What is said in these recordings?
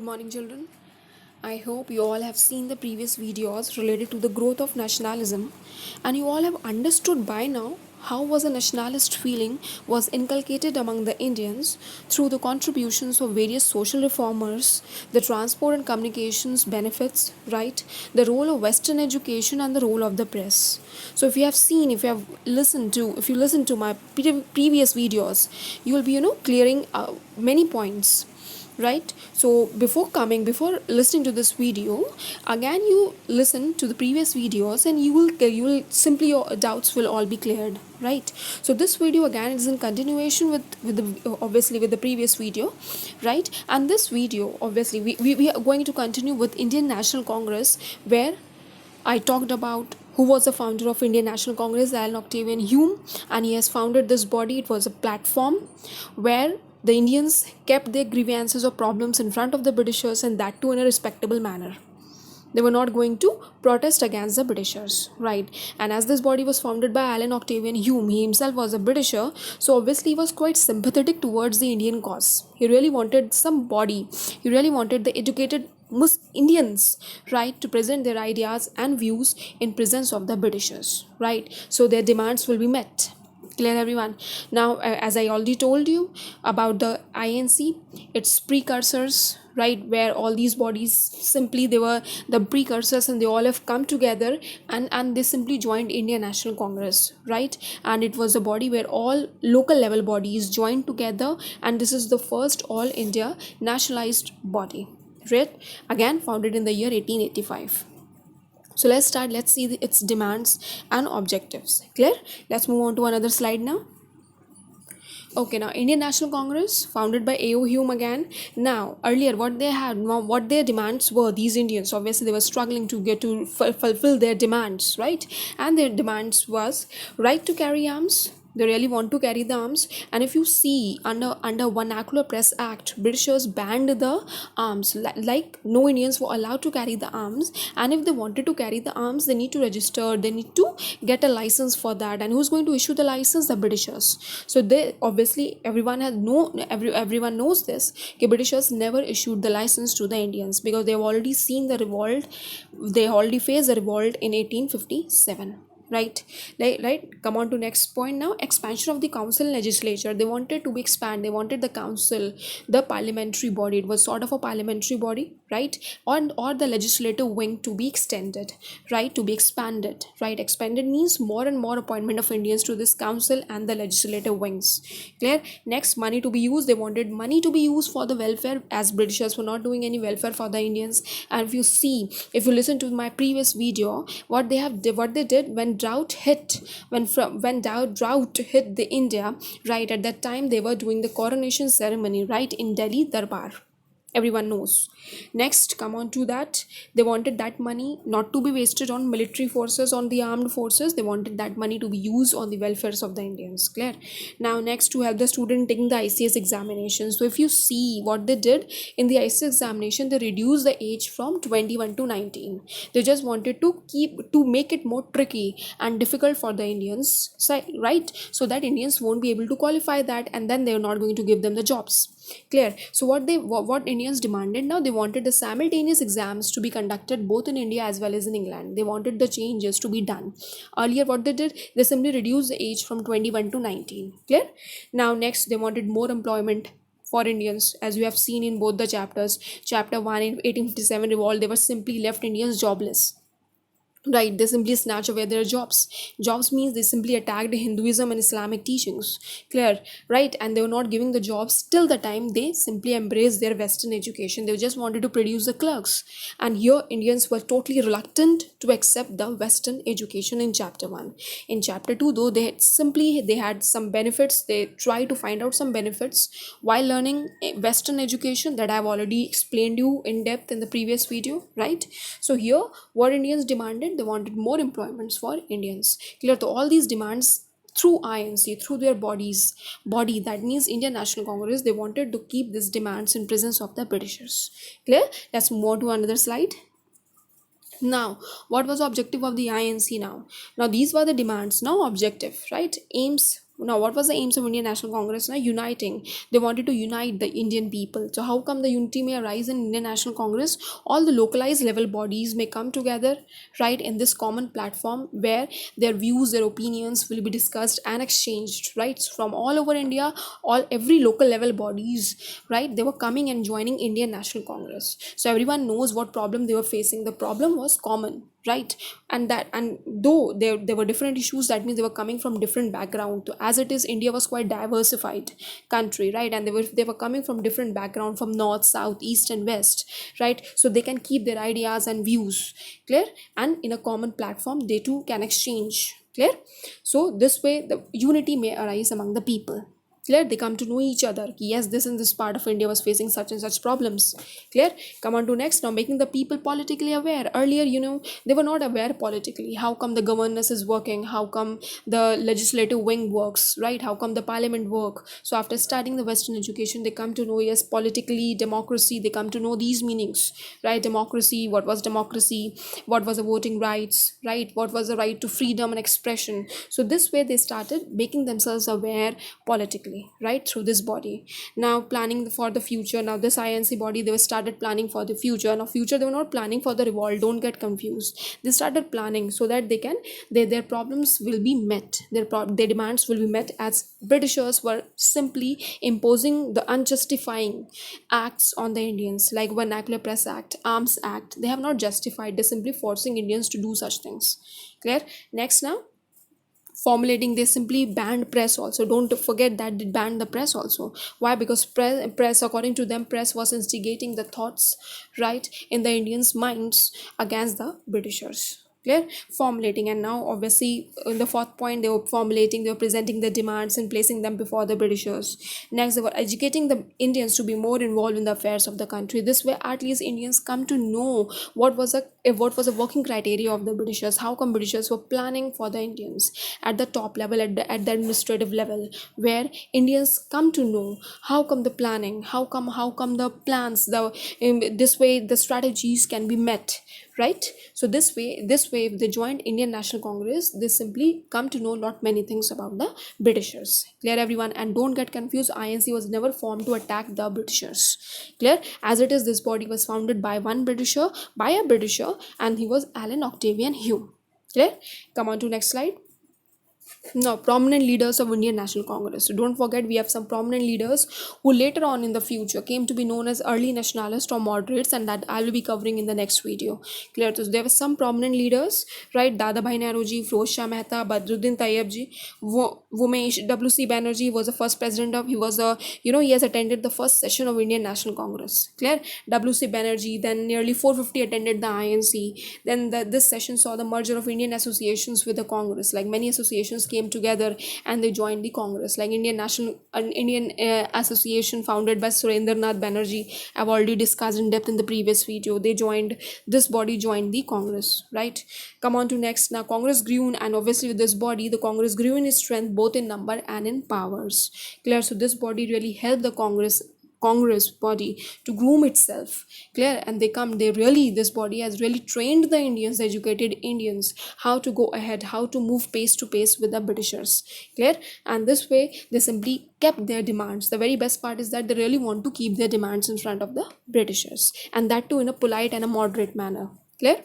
Good morning, children. I hope you all have seen the previous videos related to the growth of nationalism, and you all have understood by now how was a nationalist feeling was inculcated among the Indians through the contributions of various social reformers, the transport and communications benefits, right? The role of Western education and the role of the press. So if you have seen, if you listen to my previous videos, you will be clearing many points, right? So before listening to this video, again you listen to the previous videos and you will simply, your doubts will all be cleared, right? So this video again is in continuation with the obviously with the previous video, right? And this video obviously we are going to continue with Indian National Congress, where I talked about who was the founder of Indian National Congress, Alan Octavian Hume, and he has founded this body. It was a platform where the Indians kept their grievances or problems in front of the Britishers, and that too in a respectable manner. They were not going to protest against the Britishers, right? And as this body was founded by Alan Octavian Hume, he himself was a Britisher, so obviously he was quite sympathetic towards the Indian cause. He really wanted somebody, he really wanted the educated Indians, right, to present their ideas and views in presence of the Britishers, right? So their demands will be met. Clear, everyone? Now, as I already told you about the INC, its precursors, right, where all these bodies simply they were the precursors and they all have come together, and they simply joined Indian National Congress, right? And it was a body where all local level bodies joined together, and this is the first all India nationalized body, right? Again founded in the year 1885. So let's start. Let's see its demands and objectives. Clear? Let's move on to another slide now. Okay, now Indian National Congress founded by A.O. Hume again. Now earlier what their demands were, these Indians obviously they were struggling to get to fulfill their demands, right? And their demands was right to carry arms. They really want to carry the arms, and if you see under Vernacular Press Act, Britishers banned the arms. Like no Indians were allowed to carry the arms, and if they wanted to carry the arms, they need to register, they need to get a license for that. And who's going to issue the license? The Britishers. So they obviously everyone knows this. Okay, Britishers never issued the license to the Indians because they have already seen the revolt. They already faced the revolt in 1857. Right. Come on to next point now. Expansion of the council and legislature. They wanted to be expand. They wanted the council, the parliamentary body. It was sort of a parliamentary body, right? Or the legislative wing to be extended, right? To be expanded, right? Expanded means more and more appointment of Indians to this council and the legislative wings. Clear? Next, money to be used. They wanted money to be used for the welfare, as Britishers were not doing any welfare for the Indians. And if you listen to my previous video, what they did when drought hit the India, right, at that time they were doing the coronation ceremony, right, in Delhi Darbar. Everyone knows. Next, come on to that, they wanted that money not to be wasted on military forces, on the armed forces. They wanted that money to be used on the welfares of the Indians. Clear? Now next, to help the student taking the ICS examination. So if you see what they did in the ICS examination, they reduced the age from 21 to 19. They just wanted to make it more tricky and difficult for the Indians, right? So that Indians won't be able to qualify that, and then they're not going to give them the jobs. Clear? So what Indians demanded now, they wanted the simultaneous exams to be conducted both in India as well as in England. They wanted the changes to be done. Earlier what they did, they simply reduced the age from 21 to 19. Clear? Now next, they wanted more employment for Indians, as you have seen in both the chapters. Chapter 1 in 1857 revolt, they were simply left Indians jobless, right? They simply snatch away their jobs means they simply attacked Hinduism and Islamic teachings. Clear? Right? And they were not giving the jobs till the time they simply embraced their Western education. They just wanted to produce the clerks, and here Indians were totally reluctant to accept the Western education in chapter 1. In chapter 2 though, they had some benefits. They tried to find out some benefits while learning Western education, that I've already explained you in depth in the previous video, right? So here what Indians demanded, they wanted more employments for Indians. Clear? To all these demands through INC, through their body, that means Indian National Congress, they wanted to keep these demands in presence of the Britishers. Clear? Let's move on to another slide. Now, what was the objective of the INC now? Now, these were the demands. Now, objective, right? Aims Now, what was the aims of Indian National Congress? Now, uniting. They wanted to unite the Indian people. So, how come the unity may arise in Indian National Congress? All the localized level bodies may come together, right, in this common platform where their views, their opinions will be discussed and exchanged, right? So from all over India, every local level bodies, right, they were coming and joining Indian National Congress. So everyone knows what problem they were facing. The problem was common, right? And though there were different issues, that means they were coming from different background. So as it is, India was quite diversified country, right? And they were coming from different background, from north, south, east and west, right? So they can keep their ideas and views clear, and in a common platform they too can exchange, clear. So this way the unity may arise among the people, clear. They come to know each other. Yes, this and this part of India was facing such and such problems, clear. Come on to next. Now, making the people politically aware. Earlier, they were not aware politically. How come the governance is working? How come the legislative wing works, right? How come the parliament work? So after studying the Western education, they come to know, yes, politically, democracy, they come to know these meanings, right? Democracy, what was democracy, what was the voting rights, right? What was the right to freedom and expression. So this way they started making themselves aware politically, right, through this body. Now, planning for the future. Now, this INC body, they were started planning for the future. Now, future, they were not planning for the revolt, don't get confused. They started planning so that their problems will be met, their demands will be met, as Britishers were simply imposing the unjustifying acts on the Indians, like Vernacular Press Act, Arms Act. They have not justified, they're simply forcing Indians to do such things, clear. Next. Now, formulating, they simply banned press also. Don't forget that they banned the press also. Why? Because press, according to them, press was instigating the thoughts, right, in the Indians minds against the Britishers, clear. Formulating. And now obviously in the fourth point, they were formulating, they were presenting the demands and placing them before the Britishers. Next, they were educating the Indians to be more involved in the affairs of the country. This way at least Indians come to know what was a working criteria of the Britishers. How come Britishers were planning for the Indians at the top level, at the administrative level, where Indians come to know how come the planning, how come the plans, this way the strategies can be met, right? So this way if they joined Indian National Congress, they simply come to know lot many things about the Britishers, clear everyone. And don't get confused, INC was never formed to attack the Britishers, clear. As it is, this body was founded by a Britisher, and he was Alan Octavian Hume, clear. Come on to next slide. Now, prominent leaders of Indian National Congress. So don't forget, we have some prominent leaders who later on in the future came to be known as early nationalists or moderates, and that I will be covering in the next video. Clear? So there were some prominent leaders, right? Dadabhai Naoroji, Firoz Shah Mehta, Badruddin Tayyabji, Umesh W.C. Banerjee was the first president of. He was he has attended the first session of Indian National Congress. Clear? W.C. Banerjee. Then nearly 450 attended the INC. Then this session saw the merger of Indian associations with the Congress. Like many associations came together and they joined the Congress, like Indian Association founded by Surendranath Banerjee. I've already discussed in depth in the previous video. This body joined the Congress, right? Come on to next. Now, Congress grew, and obviously with this body, the Congress grew in its strength both in number and in powers, clear. So this body really helped the Congress body to groom itself, clear. And this body has really trained the Indians, the educated Indians, how to go ahead, how to move pace to pace with the Britishers, clear. And this way they simply kept their demands. The very best part is that they really want to keep their demands in front of the Britishers, and that too in a polite and a moderate manner, clear.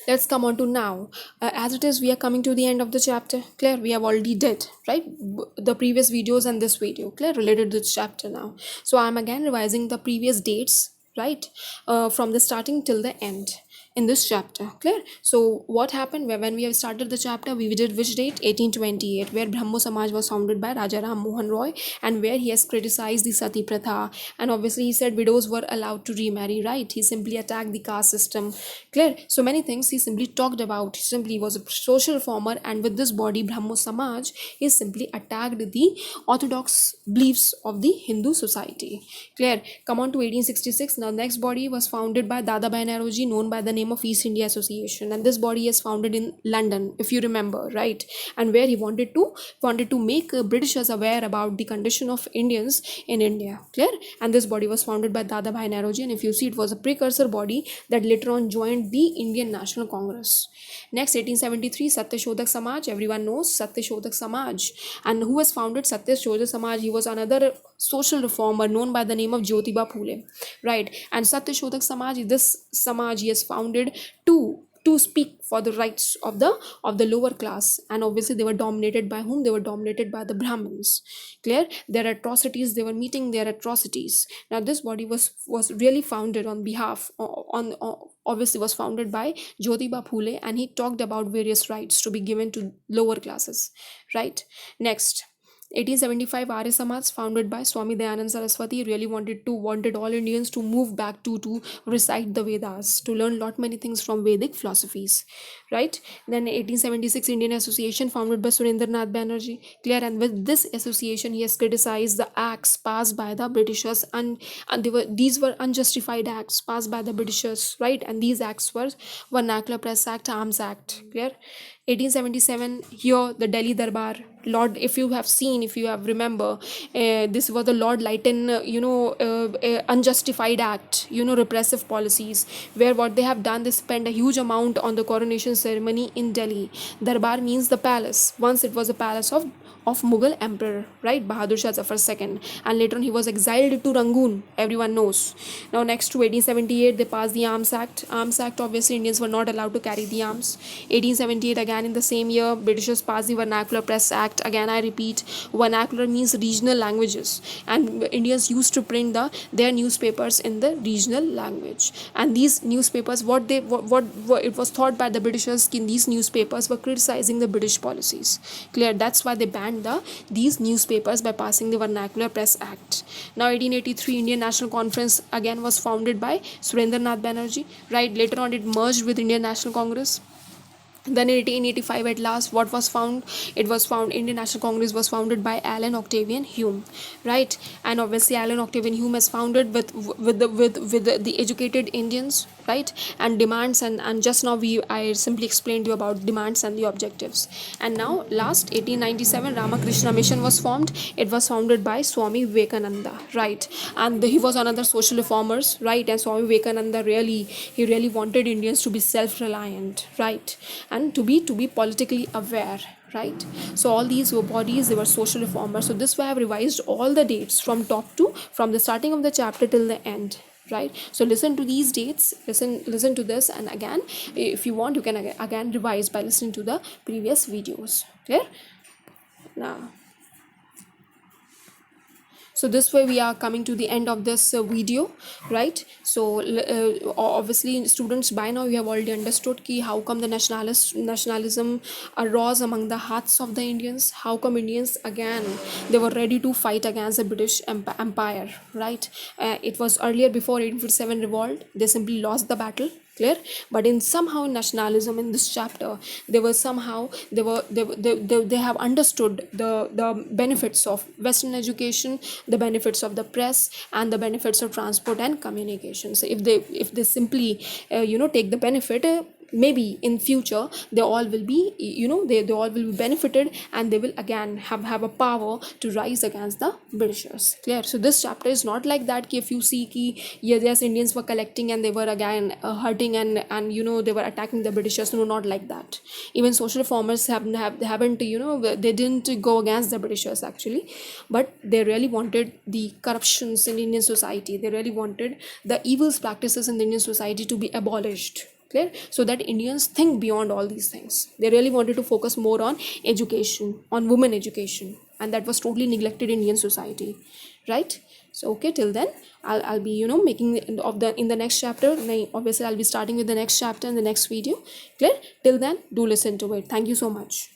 Let's come on to now. As it is, we are coming to the end of the chapter, clear. We have already did, right, the previous videos and this video, clear, related to this chapter now. So I'm again revising the previous dates, right, from the starting till the end in this chapter, clear. So what happened when we have started the chapter, we did which date? 1828, where Brahmo Samaj was founded by Raja Ram Mohan Roy, and where he has criticized the Sati Pratha, and obviously he said widows were allowed to remarry, right? He simply attacked the caste system, clear. So many things he simply talked about. He simply was a social reformer, and with this body Brahmo Samaj, he simply attacked the orthodox beliefs of the Hindu society, clear. Come on to 1866. Now, next body was founded by Dadabhai Naoroji, known by the name name of East India Association, and this body is founded in London, if you remember, right? And where he wanted to make Britishers aware about the condition of Indians in India. Clear? And this body was founded by Dadabhai Naoroji, and if you see, it was a precursor body that later on joined the Indian National Congress. Next, 1873, Satyashodhak Samaj. Everyone knows Satyashodhak Samaj. And who has founded Satyashodhak Samaj? He was another social reformer known by the name of Jyotiba Phule, right? And Satyashodhak Samaj, this Samaj he has founded to speak for the rights of the lower class, and obviously they were dominated by whom? They were dominated by the Brahmins. Clear? Their atrocities, they were meeting their atrocities. Now this body was really founded on behalf on obviously was founded by Jyotiba Phule, and he talked about various rights to be given to lower classes, right? Next, 1875, Arya Samaj, founded by Swami Dayanand Saraswati, really wanted all Indians to move back to recite the Vedas, to learn lot many things from Vedic philosophies, right? Then 1876, Indian Association, founded by Surendranath Banerjee. Clear? And with this association, he has criticized the acts passed by the Britishers, and these were unjustified acts passed by the Britishers, right? And these acts were Vernacular Press Act, Arms Act. Clear? 1877, here the Delhi Darbar, Lord, if you have seen, if you have remember, this was the Lord Lytton, unjustified act, repressive policies, where what they have done, they spend a huge amount on the coronation ceremony in Delhi. Darbar means the palace. Once it was a palace of Mughal emperor, right, Bahadur Shah Zafar II, and later on he was exiled to Rangoon, everyone knows. Now next, to 1878, they passed the Arms Act. Arms Act, obviously Indians were not allowed to carry the arms. 1878, again in the same year, Britishers passed the Vernacular Press Act. Again I repeat, vernacular means regional languages, and Indians used to print their newspapers in the regional language. And these newspapers, what it was thought by the Britishers, in these newspapers were criticizing the British policies. Clear? That's why they banned these newspapers by passing the Vernacular Press Act. Now 1883, Indian National Conference again was founded by Surendranath Banerjee, right? Later on it merged with Indian National Congress. Then in 1885, at last, what was found? It was found Indian National Congress was founded by Allen Octavian Hume, right? And obviously Allen Octavian Hume has founded with the educated Indians, right? And demands, and just now I simply explained you about demands and the objectives. And now last, 1897, Ramakrishna Mission was formed. It was founded by Swami Vivekananda, right? And he was another social reformers, right? And Swami Vivekananda really wanted Indians to be self-reliant, right? And to be politically aware, right? So all these were bodies, they were social reformers. So this way I have revised all the dates from the starting of the chapter till the end, right? So listen to these dates, listen to this, and again, if you want, you can again revise by listening to the previous videos. Clear? Now, so this way we are coming to the end of this video, right? So obviously students, by now you have already understood how come the nationalism arose among the hearts of the Indians. How come Indians again, they were ready to fight against the British Empire, right? It was earlier, before 1857 revolt, they simply lost the battle. Clear? But in somehow nationalism, in this chapter, they have understood the benefits of Western education, the benefits of the press, and the benefits of transport and communication. So if they simply take the benefit, maybe in future they all will be they all will be benefited, and they will again have a power to rise against the Britishers. Clear? So this chapter is not like that if you see yes, Indians were collecting and they were again hurting and they were attacking the Britishers. No, not like that. Even social reformers haven't they didn't go against the Britishers actually, but they really wanted the corruptions in Indian society. They really wanted the evils practices in the Indian society to be abolished. Clear? So that Indians think beyond all these things. They really wanted to focus more on education, on women education, and that was totally neglected in Indian society, right? So okay, till then I'll be making in the next chapter. Obviously I'll be starting with the next chapter in the next video. Clear? Till then, do listen to it. Thank you so much.